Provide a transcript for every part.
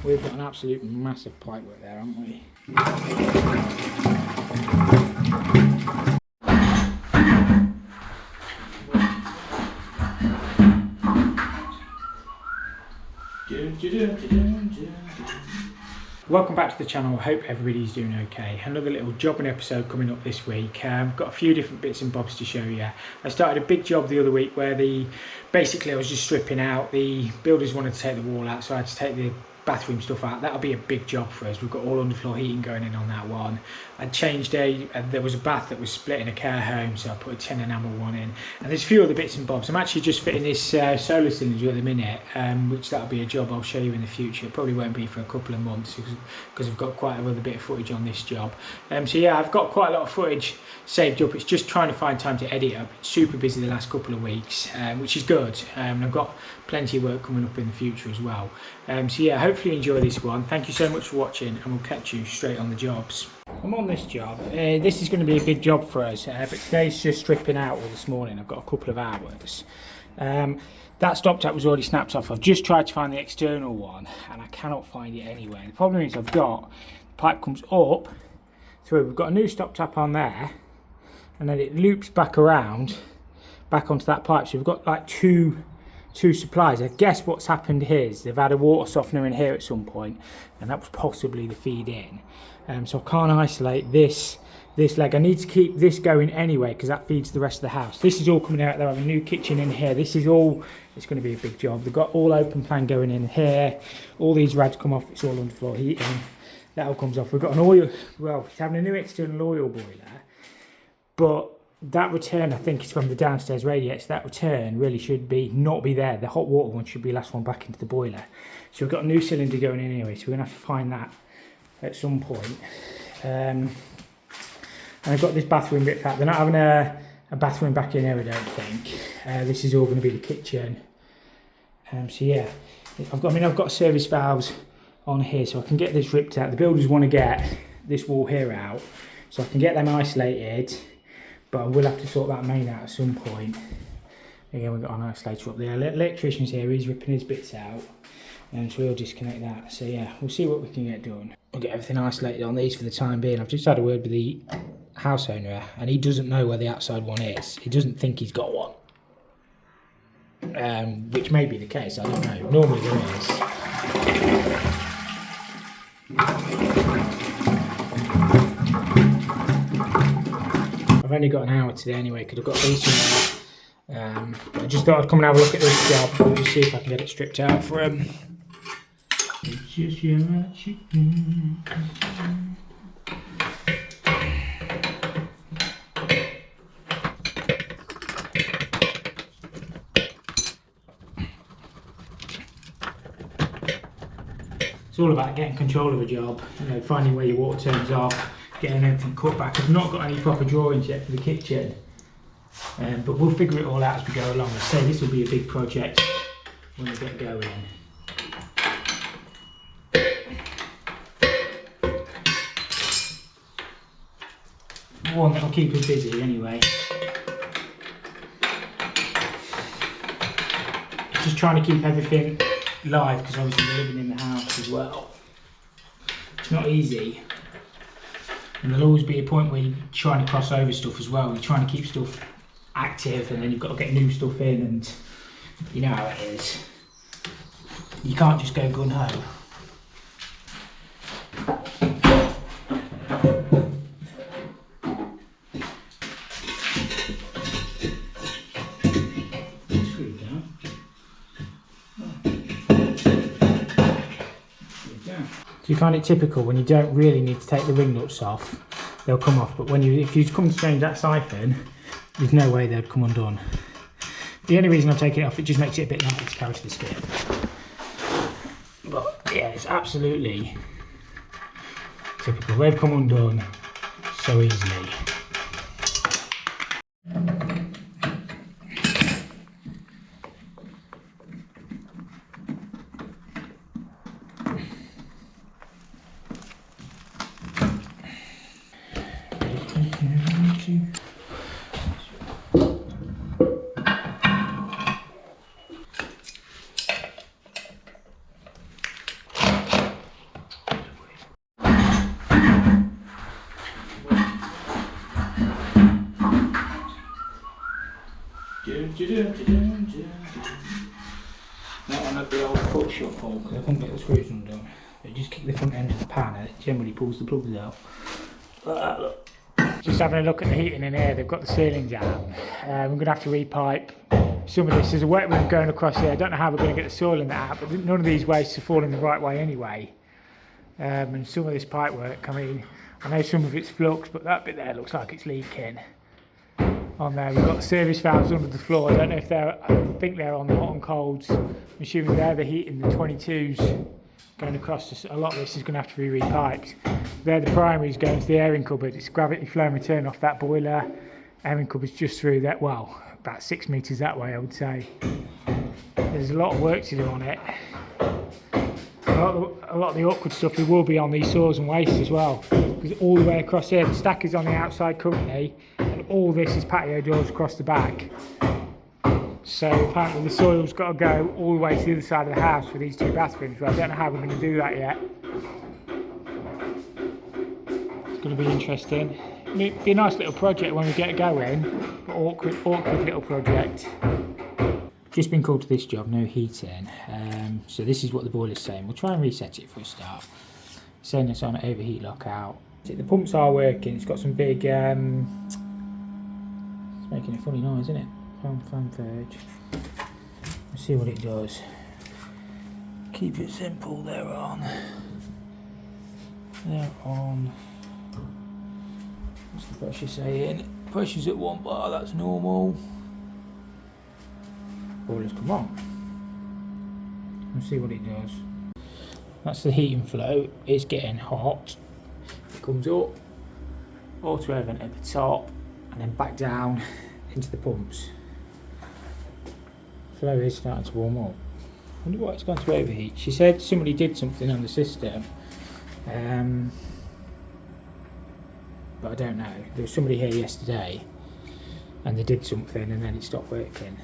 We've got an absolute massive pipework there, haven't we? Welcome back to the channel. I hope everybody's doing okay. Another little jobbing episode coming up this week. I've got a few different bits and bobs to show you. I started a big job the other week where basically I was just stripping out. The builders wanted to take the wall out, so I had to take the bathroom stuff out. That'll be a big job for us. We've got all underfloor heating going in on that one. I changed there was a bath that was split in a care home, so I put a tin enamel one in, and there's a few other bits and bobs. I'm actually just fitting this solar cylinder at the minute, which that'll be a job I'll show you in the future. It probably won't be for a couple of months because I've got quite a other bit of footage on this job. So yeah, I've got quite a lot of footage saved up. It's just trying to find time to edit up. It's super busy the last couple of weeks, which is good, and I've got plenty of work coming up in the future as well. So yeah, hopefully you enjoy this one. Thank you so much for watching, and we'll catch you straight on the jobs. I'm on this job. This is going to be a big job for us, but today's just stripping out all this morning. I've got a couple of hours. That stop tap was already snapped off. I've just tried to find the external one, and I cannot find it anywhere. The problem is the pipe comes up through. We've got a new stop tap on there, and then it loops back around, back onto that pipe. So we've got like two supplies. I guess what's happened here is they've had a water softener in here at some point, and that was possibly the feed in. So I can't isolate this leg. I need to keep this going anyway because that feeds the rest of the house. This is all coming out. They have a new kitchen in here. This is all, it's going to be a big job. They've got all open plan going in here. All these rads come off. It's all underfloor heating. That all comes off. We've got an oil, well, it's having a new external oil boiler, but that return, I think, is from the downstairs radiator. So that return really should not be there. The hot water one should be the last one back into the boiler. So we've got a new cylinder going in anyway, so we're going to have to find that at some point. And I've got this bathroom bit back. They're not having a bathroom back in here, I don't think. This is all going to be the kitchen. So yeah, I've got service valves on here, so I can get this ripped out. The builders want to get this wall here out, so I can get them isolated. But I will have to sort that main out at some point. Again, we've got an isolator up there. The electrician's here, he's ripping his bits out. And so we'll disconnect that. So yeah, we'll see what we can get done. We'll get everything isolated on these for the time being. I've just had a word with the house owner, and he doesn't know where the outside one is. He doesn't think he's got one. Which may be the case, I don't know. Normally there is. I've only got an hour today anyway because I've got these somewhere. I just thought I'd come and have a look at this job. We'll just see if I can get it stripped out for him. It's just your chicken. It's all about getting control of a job, finding where your water turns off, getting everything cut back. I've not got any proper drawings yet for the kitchen, but we'll figure it all out as we go along. I say this will be a big project when we get going. One that'll keep us busy anyway. Just trying to keep everything live because obviously we're living in the house as well. It's not easy. And there'll always be a point where you're trying to cross over stuff as well. You're trying to keep stuff active, and then you've got to get new stuff in, and you know how it is. You can't just go gun-ho. Do you find it typical when you don't really need to take the ring nuts off, they'll come off, but if you come to change that siphon, there's no way they'd come undone. The only reason I'm taking it off, it just makes it a bit lighter to carry to the skip. But yeah, it's absolutely typical. They've come undone so easily. That one had the old foot shut hole because I couldn't get the screws undone. They just kick the front end of the pan and it generally pulls the plugs out. Like that, look. Just having a look at the heating in here, they've got the ceiling down. We're going to have to repipe some of this. There's a wet room going across here. I don't know how we're going to get the soil in that out, but none of these wastes are falling the right way anyway. And some of this pipe work, I mean, I know some of it's flux, but that bit there looks like it's leaking. On there, we've got the service valves under the floor. I don't know if they're, I think they're on the hot and colds. I'm assuming they're the heating, the 22s going across. A lot of this is going to have to be repiped. They're the primaries going to the airing cupboard. It's gravity flow and return off that boiler. Airing cupboard's just through that, well, about 6 metres that way, I would say. There's a lot of work to do on it. A lot of the awkward stuff will be on these saws and wastes as well, because all the way across here, the stack is on the outside currently, and all this is patio doors across the back. So apparently the soil's got to go all the way to the other side of the house for these 2 bathrooms, but I don't know how we're going to do that yet. It's going to be interesting. It'll be a nice little project when we get going, but awkward little project. Just been called to this job, no heating. So this is what the boiler's saying. We'll try and reset it for a start. It's saying it's on overheat lockout. The pumps are working. It's got some big, it's making a funny noise, isn't it? Fan verge. Let's see what it does. Keep it simple, they're on. They're on. What's the pressure saying? Pressure's at 1 bar, that's normal. Boiler's come on. Let's see what it does. That's the heating flow. It's getting hot. It comes up, auto air vent at the top, and then back down into the pumps. Flow is starting to warm up. I wonder why it's gone to overheat. She said somebody did something on the system, but I don't know. There was somebody here yesterday, and they did something, and then it stopped working.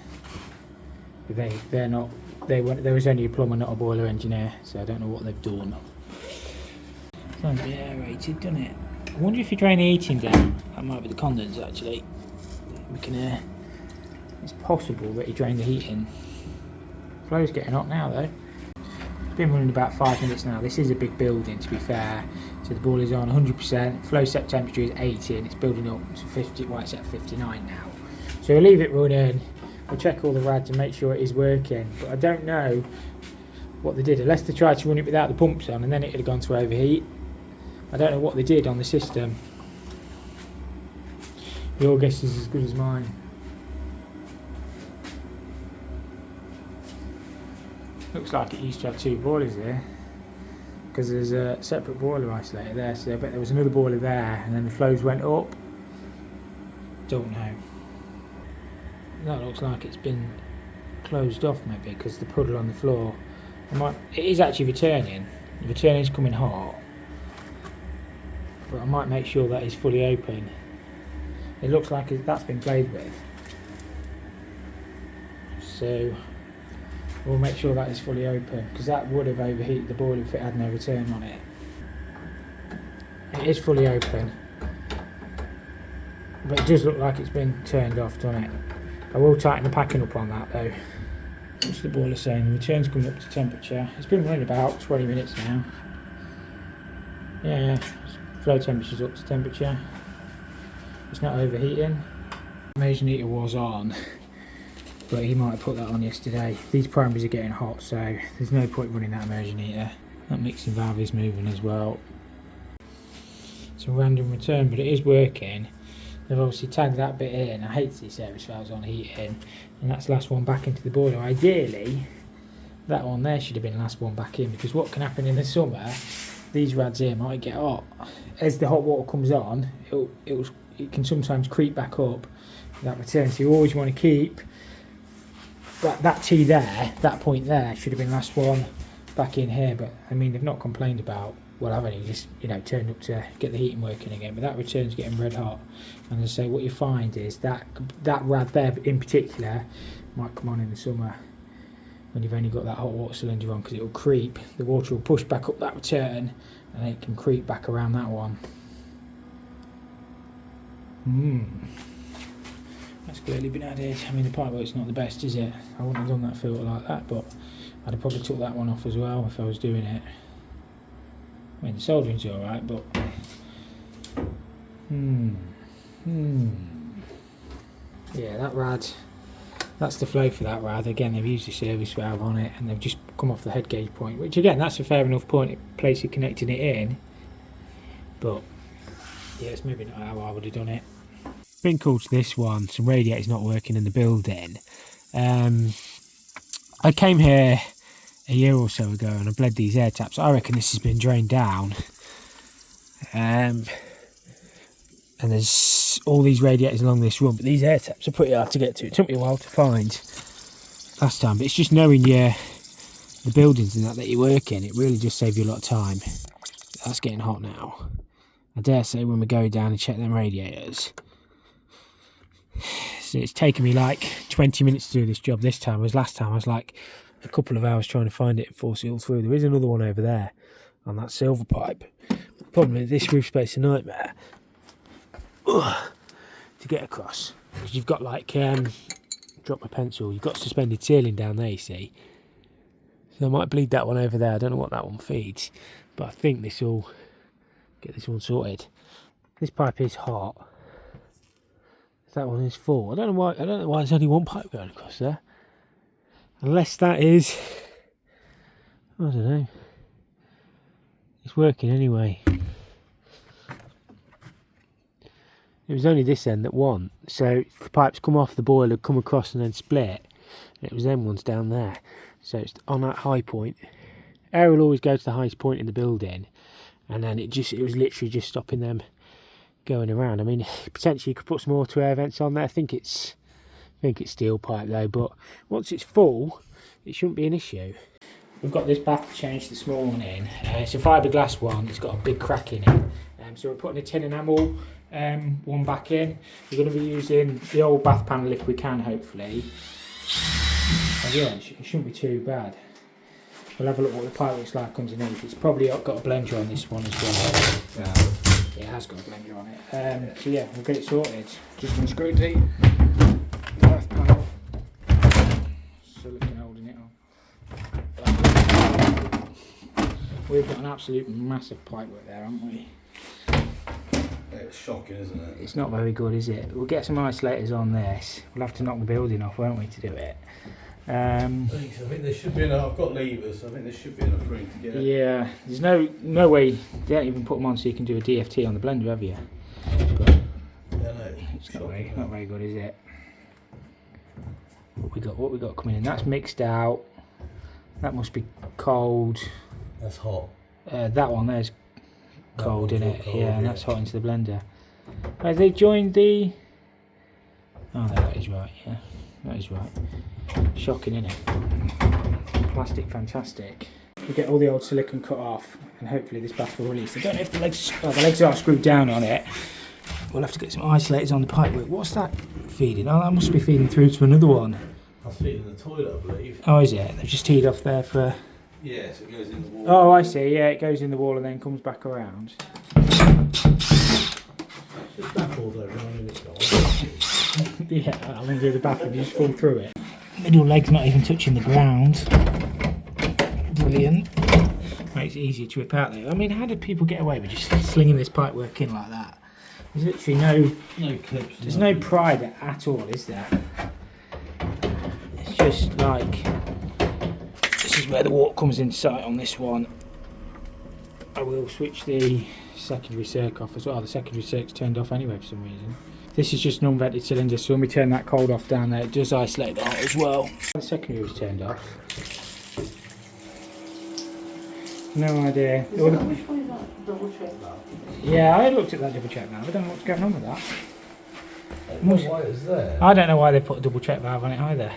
They're not. There was only a plumber, not a boiler engineer, so I don't know what they've done. It's not been aerated, doesn't it? I wonder if you drain the heating down. That might be the condenser actually. We can. It's possible that you drain the heating. Flow's getting hot now though. It's been running about 5 minutes now. This is a big building, to be fair. So the boiler's on 100%. Flow set temperature is 80, and it's building up to 50. Well, it's at 59 now. So we'll leave it running. We'll check all the rads and make sure it is working, but I don't know what they did, unless they tried to run it without the pumps on and then it would have gone to overheat. I don't know what they did on the system. Your guess is as good as mine. Looks like it used to have 2 boilers there, because there's a separate boiler isolator there, so I bet there was another boiler there and then the flows went up. Don't know. That looks like it's been closed off maybe, because the puddle on the floor. It is actually returning. The returning's coming hot, but I might make sure that is fully open. It looks like that's been played with, so we'll make sure that is fully open, because that would have overheated the boiler if it had no return on it. It is fully open, but it does look like it's been turned off, doesn't it? I will tighten the packing up on that though. What's the boiler saying? The return's coming up to temperature. It's been running about 20 minutes now. Yeah, flow temperature's up to temperature. It's not overheating. The immersion heater was on, but he might have put that on yesterday. These primaries are getting hot, so there's no point running that immersion heater. That mixing valve is moving as well. It's a random return, but it is working. They've obviously tagged that bit in. I hate to see service valves on heating, and that's the last one back into the boiler. Ideally, that one there should have been the last one back in, because what can happen in the summer, these rads here might get hot. As the hot water comes on, it can sometimes creep back up that return. So you always want to keep that T there, that point there should have been the last one back in here. But I mean, they've not complained about, well, I've only just, turned up to get the heating working again, but that return's getting red hot. And so what you find is that rad there in particular might come on in the summer when you've only got that hot water cylinder on, because it will creep, the water will push back up that return and it can creep back around that one. That's clearly been added. I mean, the pipework's not the best, is it? I wouldn't have done that filter like that, but I'd have probably took that one off as well if I was doing it. I mean, the soldering's alright, but... Yeah, that rad, that's the flow for that rad. Again, they've used the service valve on it and they've just come off the head gauge point, which again, that's a fair enough place of connecting it in. But yeah, it's maybe not how I would have done it. Been called to this one, some radiators not working in the building. I came here a year or so ago and I bled these air taps. I reckon this has been drained down. And there's all these radiators along this run, but these air taps are pretty hard to get to. It took me a while to find last time, but it's just knowing the buildings and that you work in, it really just saves you a lot of time. That's getting hot now. I dare say when we go down and check them radiators. So it's taken me like 20 minutes to do this job this time, whereas last time I was like a couple of hours trying to find it and force it all through. There is another one over there on that silver pipe. The problem is this roof space is a nightmare to get across, because you've got like drop my pencil, you've got suspended ceiling down there, you see, so I might bleed that one over there. I don't know what that one feeds, but I think this will get this one sorted. This pipe is hot, that one is full. I don't know why there's only one pipe going across there, unless that is, I don't know, it's working anyway. It was only this end that won, so the pipes come off the boiler, come across and then split, and it was them ones down there. So it's on that high point. Air will always go to the highest point in the building, and then it was literally just stopping them going around. I mean, potentially you could put some auto air vents on there. I think it's steel pipe though, but once it's full, it shouldn't be an issue. We've got this bath changed this morning. It's a fibreglass one. It's got a big crack in it. So we're putting a tin enamel one back in. We're going to be using the old bath panel if we can, hopefully. And yeah, it shouldn't be too bad. We'll have a look what the pipe looks like underneath. It's probably got a blender on this one as well. Yeah, it has got a blender on it. So yeah, we'll get it sorted. Just unscrew the bath panel. Silicone holding it on. We've got an absolute massive pipe work there, haven't we? It's shocking, isn't it? It's not very good, is it? We'll get some isolators on this. We'll have to knock the building off, won't we, to do it? I think there should be enough. I've got levers, so I think there should be enough room to get it. Yeah, there's no way. They don't even put them on so you can do a DFT on the blender, have you? But yeah, no, it's not very good, is it? What we got coming in? That's mixed out. That must be cold. That's hot. That one there's cold in it, cold, yeah, and that's hot into the blender. Have they joined the... Oh no, that is right, yeah, that is right. Shocking, isn't it? Plastic, fantastic. We get all the old silicone cut off, and hopefully this bath will release. I don't know if the legs are screwed down on it. We'll have to get some isolators on the pipework. What's that feeding? Oh, that must be feeding through to another one. That's feeding the toilet, I believe. Oh, is it? They've just teed off there for... Yeah, so it goes in the wall. Oh, I see. Yeah, it goes in the wall and then comes back around. Just baffled over on it. Yeah, I'm going to do the bath and you just fall through it. Middle leg's not even touching the ground. Brilliant. Makes it easier to rip out there. I mean, how did people get away with just slinging this pipework in like that? There's literally no clips. There's no pride at all, is there? It's just like... This is where the water comes in sight on this one. I will switch the secondary circ off as well. The secondary circ's turned off anyway for some reason. This is just an unvented cylinder, so when we turn that cold off down there, it does isolate the hot as well. The secondary was turned off. No idea. Which one is that? Double check that? Yeah, I looked at that double check valve. I don't know what's going on with that. I don't know why it's there. I don't know why they put a double check valve on it either.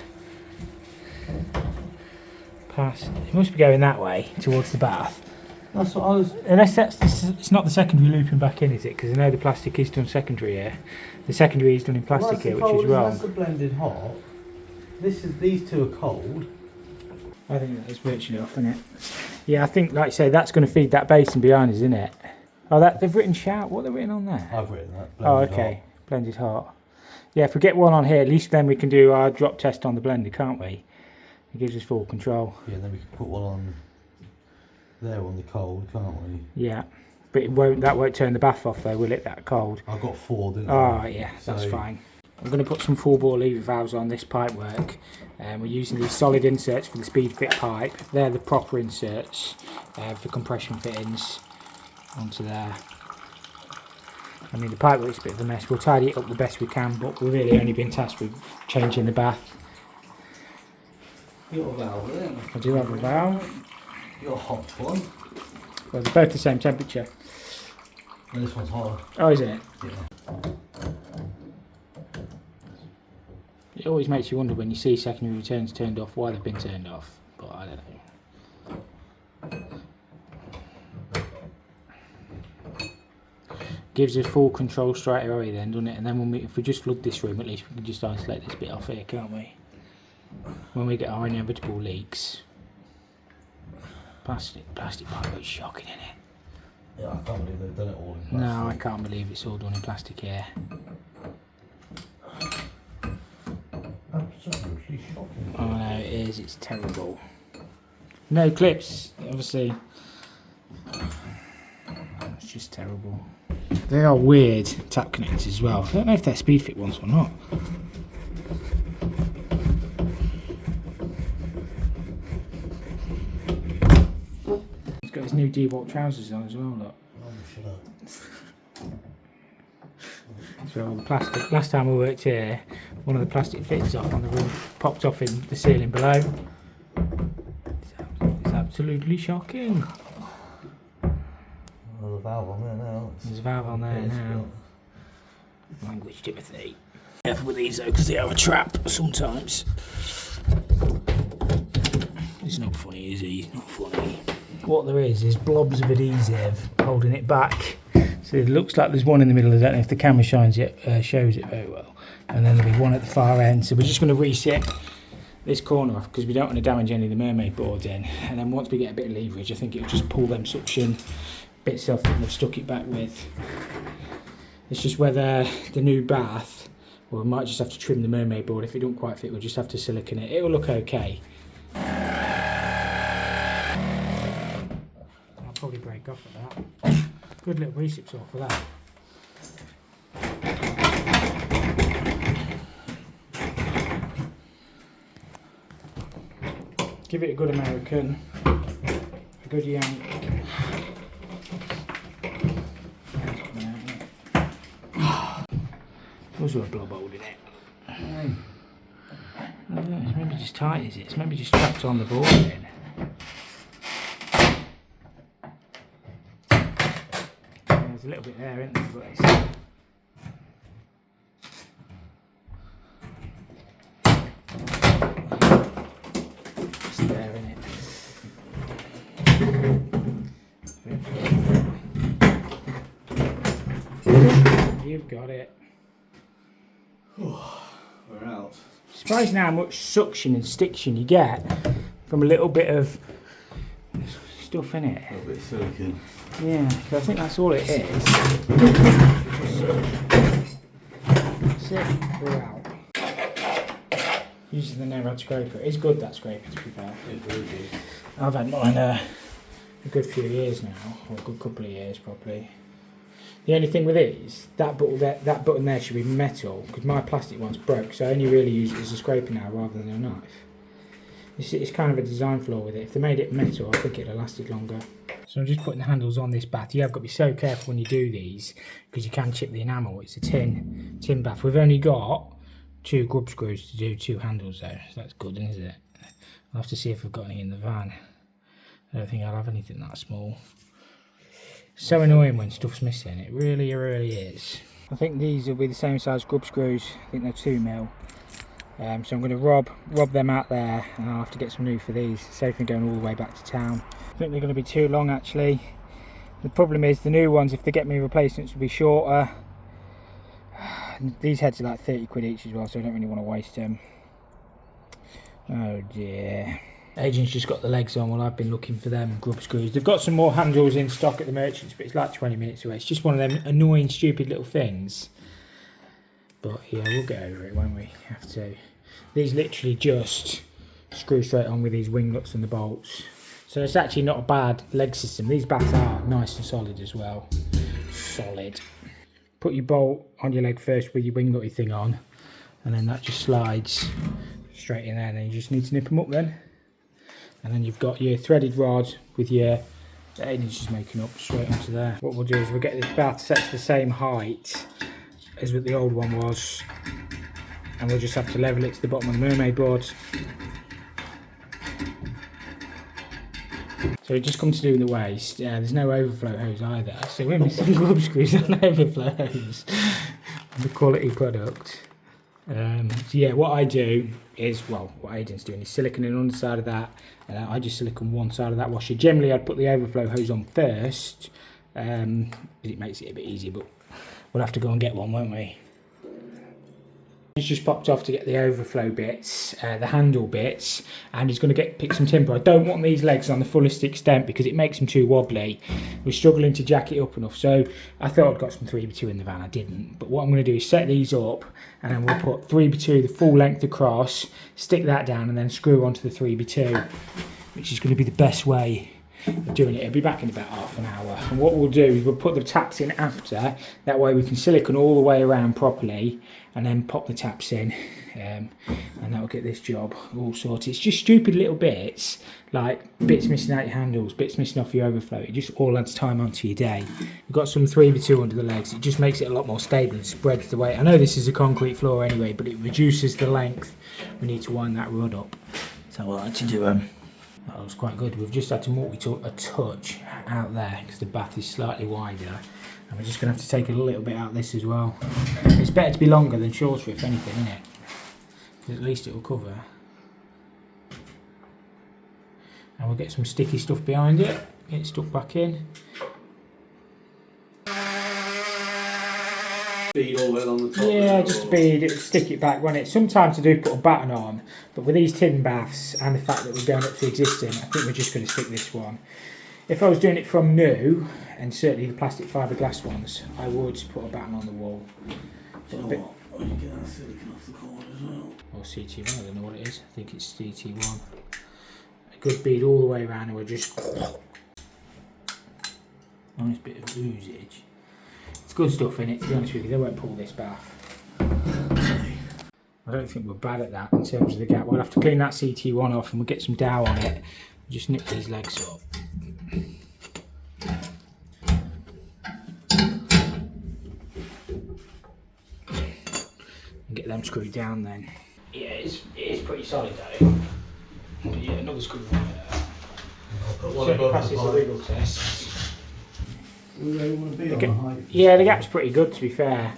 Pass. It must be going that way towards the bath. That's what I was. Unless it's not the secondary looping back in, is it? Because I know the plastic is done secondary here. The secondary is done in plastic here, which is wrong. That's the blended hot. These two are cold. I think that is virtually off, isn't it? Yeah, I think, like I say, that's going to feed that basin behind us, isn't it? Oh, they've written shout. What have they written on there? I've written that. Oh, okay. Hot. Blended hot. Yeah, if we get one on here, at least then we can do our drop test on the blender, can't we? It gives us full control. Yeah, and then we can put one on there on the cold, can't we? Yeah, but that won't turn the bath off though, will it, that cold? I got 4, didn't I? Oh yeah, that's fine. I'm going to put some full bore lever valves on this pipe work. We're using these solid inserts for the speed fit pipe. They're the proper inserts for compression fittings onto there. I mean, the pipe work's a bit of a mess. We'll tidy it up the best we can, but we've really only been tasked with changing the bath. You got a valve, isn't it? I do have a valve. You got a hot one. Well, they're both the same temperature. And this one's hotter. Oh, is it? Yeah. It always makes you wonder when you see secondary returns turned off, why they've been turned off, but I don't know. Gives us full control straight away then, doesn't it? And then if we just flood this room, at least we can just isolate this bit off here, can't we? When we get our inevitable leaks. Plastic pipe is shocking, isn't it? Yeah, I can't believe they've done it all in plastic. No, I can't believe it's all done in plastic here. Absolutely shocking. Oh no, it is, it's terrible. No clips, obviously. It's just terrible. They are weird tap connectors as well. I don't know if they're speed fit ones or not. He's got his new D-Bolt trousers on as well, look. Oh, shut up. So the plastic, last time we worked here, one of the plastic fittings off on the roof popped off in the ceiling below. It's absolutely shocking. There's a valve on there now. There's a valve on there now. Language, Timothy. Careful with these though, because they are a trap sometimes. He's not funny, is he? He's not funny. What there is blobs of adhesive holding it back. So it looks like there's one in the middle. I don't know if the camera shows it very well. And then there'll be one at the far end. So we're just going to reset this corner off because we don't want to damage any of the mermaid boards in. And then once we get a bit of leverage, I think it'll just pull them suction bits off that we've stuck it back with. It's just whether the new bath, or we might just have to trim the mermaid board. If it don't quite fit, we'll just have to silicone it. It'll look okay. I'll probably break off at that. Good little recip saw for that. Give it a good American, a good yank. Also a blob holding it. I don't know, it's maybe just tight, is it? It's maybe just trapped on the board then. There's a little bit there, isn't there? But it's there, isn't it? You've got it. We're out. Surprising how much suction and stiction you get from a little bit of stuff in it. A little bit of silicone. Yeah, so I think that's all it is. That's it, we're out. Using the no-rad scraper. It's good, that scraper, to be fair. It's really good. I've had mine a good few years now, or a good couple of years probably. The only thing with these, that button there should be metal, because my plastic one's broke, so I only really use it as a scraper now rather than a knife. It's kind of a design flaw with it. If they made it metal, I think it'd have lasted longer. So I'm just putting the handles on this bath. You have got to be so careful when you do these, because you can chip the enamel. It's a tin bath. We've only got 2 grub screws to do 2 handles though, so that's good, isn't it? I'll have to see if we've got any in the van. I don't think I'll have anything that small. So annoying when stuff's missing, it really is. I think these will be the same size grub screws. I think they're 2mm. So I'm going to rob them out there, and I'll have to get some new for these. Save me going all the way back to town. I think they're going to be too long actually. The problem is the new ones, if they get me replacements, will be shorter. These heads are like 30 quid each as well, so I don't really want to waste them. Oh dear. Agent's just got the legs on while I've been looking for them grub screws. They've got some more handles in stock at the merchants, but it's like 20 minutes away. It's just one of them annoying, stupid little things. But yeah, we'll get over it, won't we? Have to. These literally just screw straight on with these wing nuts and the bolts. So it's actually not a bad leg system. These baths are nice and solid as well. Solid. Put your bolt on your leg first with your wing nutty thing on, and then that just slides straight in there, and then you just need to nip them up then. And then you've got your threaded rod with your 8 inches making up straight onto there. What we'll do is we'll get this bath set to the same height as what the old one was, and we'll just have to level it to the bottom of the mermaid board. So it just comes to doing the waste. There's no overflow hose either, so we're missing grub screws and overflow hose. The quality product. So yeah, what I do is, well, what Aidan's doing is silicone the underside of that. I just silicone one side of that washer. Generally I'd put the overflow hose on first, because it makes it a bit easier, but we'll have to go and get one, won't we? He's just popped off to get the overflow bits, the handle bits, and he's going to pick some timber. I don't want these legs on the fullest extent because it makes them too wobbly. We're struggling to jack it up enough, so I thought I'd got some 3x2 in the van. I didn't, but what I'm going to do is set these up, and then we'll put 3x2 the full length across, stick that down, and then screw onto the 3x2, which is going to be the best way of doing it. It'll be back in about half an hour, and what we'll do is we'll put the taps in after. That way we can silicone all the way around properly, and then pop the taps in, and that will get this job all sorted. It's just stupid little bits, like bits missing out your handles, bits missing off your overflow. It just all adds time onto your day. We've got some 3x2 under the legs. It just makes it a lot more stable and spreads the weight. I know this is a concrete floor anyway, but it reduces the length. We need to wind that rod up. So we'll actually do that looks quite good. We've just had to multi-tool a touch out there because the bath is slightly wider, and we're just going to have to take a little bit out of this as well. It's better to be longer than shorter if anything, isn't it? Because at least it will cover. And we'll get some sticky stuff behind it, get it stuck back in. Bead all the way along the top. Yeah, just to bead it, stick it back when it. Sometimes I do put a batten on, but with these tin baths and the fact that we're going up to existing, I think we're just going to stick this one. If I was doing it from new, and certainly the plastic fiberglass ones, I would put a batten on the wall. You know what? You get that silicone off the corner as well. Or CT1, I don't know what it is. I think it's CT1. A good bead all the way around, and we're just nice bit of oozage. It's good stuff in it, to be honest with you. They won't pull this bath. I don't think we're bad at that in terms of the gap. We'll have to clean that CT1 off, and we'll get some dough on it. Just nip these legs up. And get them screwed down then. Yeah, it is pretty solid though. But yeah, another screw on there. So passes the wiggle test. Yeah, the gap's pretty good, to be fair.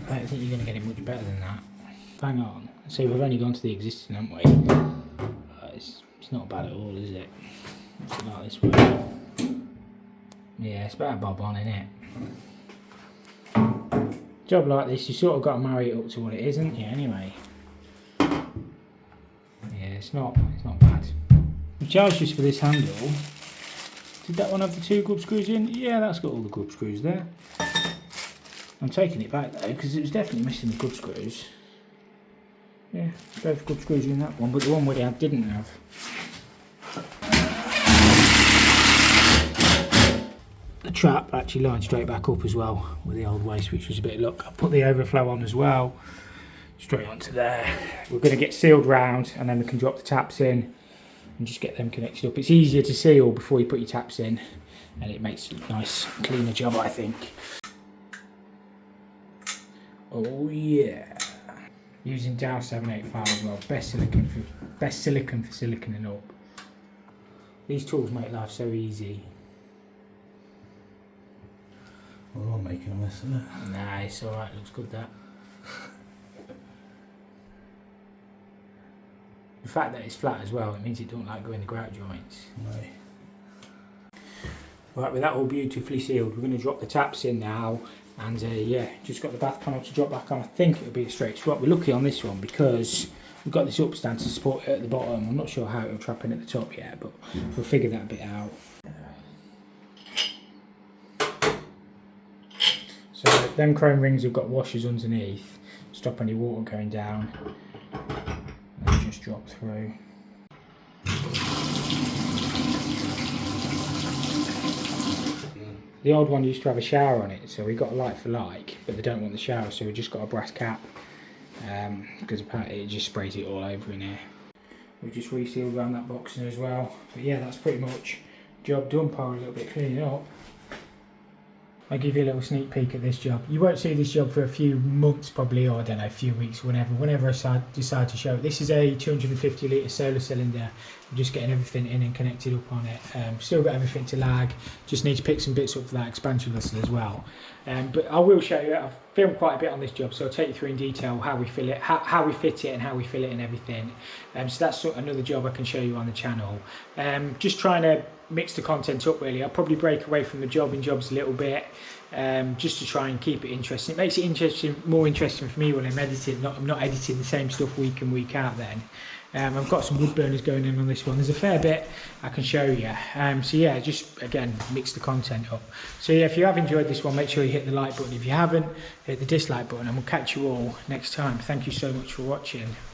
I don't think you're going to get it much better than that. Hang on. So we've only gone to the existing, haven't we? It's not bad at all, is it? It's like this way. Yeah, it's about bob on, isn't it? Job like this, you sort of got to marry it up to what it is, haven't you? Anyway. Yeah, it's not bad. We charged us for this handle. Did that one have the 2 grub screws in? Yeah, that's got all the grub screws there. I'm taking it back though, because it was definitely missing the grub screws. Yeah, both grub screws are in that one, but the one we had didn't have. The trap actually lined straight back up as well with the old waste, which was a bit of luck. I put the overflow on as well, straight onto there. We're going to get sealed round, and then we can drop the taps in and just get them connected up. It's easier to seal before you put your taps in, and it makes a nice cleaner job, I think. Oh yeah, using Dow 785 as well. Best silicone for siliconing up. These tools make life so easy. Well, I'm making a mess of it. Nah, it's alright, looks good that. The fact that it's flat as well, it means it don't like go in the grout joints. No. Right, with that all beautifully sealed, we're going to drop the taps in now, and yeah, just got the bath panel to drop back on. I think it'll be a straight swap. We're lucky on this one because we've got this upstand to support it at the bottom. I'm not sure how it'll trap in at the top yet, but we'll figure that bit out. So Them chrome rings have got washers underneath, stop any water going down. They just drop through. The old one used to have a shower on it, so we got a like for like, but they don't want the shower, so we just got a brass cap, because apparently it just sprays it all over in here. We just resealed around that box as well. But yeah, that's pretty much job done. Probably a little bit cleaning up. I'll give you a little sneak peek at this job. You won't see this job for a few months probably, or I don't know, a few weeks, whenever I decide to show it. This is a 250 litre solar cylinder. I'm just getting everything in and connected up on it. Still got everything to lag. Just need to pick some bits up for that expansion vessel as well. But I will show you. I've filmed quite a bit on this job, so I'll take you through in detail how we fill it, how we fit it, and how we fill it and everything. So that's another job I can show you on the channel. Just trying to mix the content up really. I'll probably break away from the job in jobs a little bit, just to try and keep it interesting. It makes it interesting, more interesting for me when I'm editing. I'm not editing the same stuff week in, week out then. I've got some wood burners going in on this one. There's a fair bit I can show you. So yeah, just again, mix the content up. So yeah, if you have enjoyed this one, make sure you hit the like button. If you haven't, hit the dislike button, and we'll catch you all next time. Thank you so much for watching.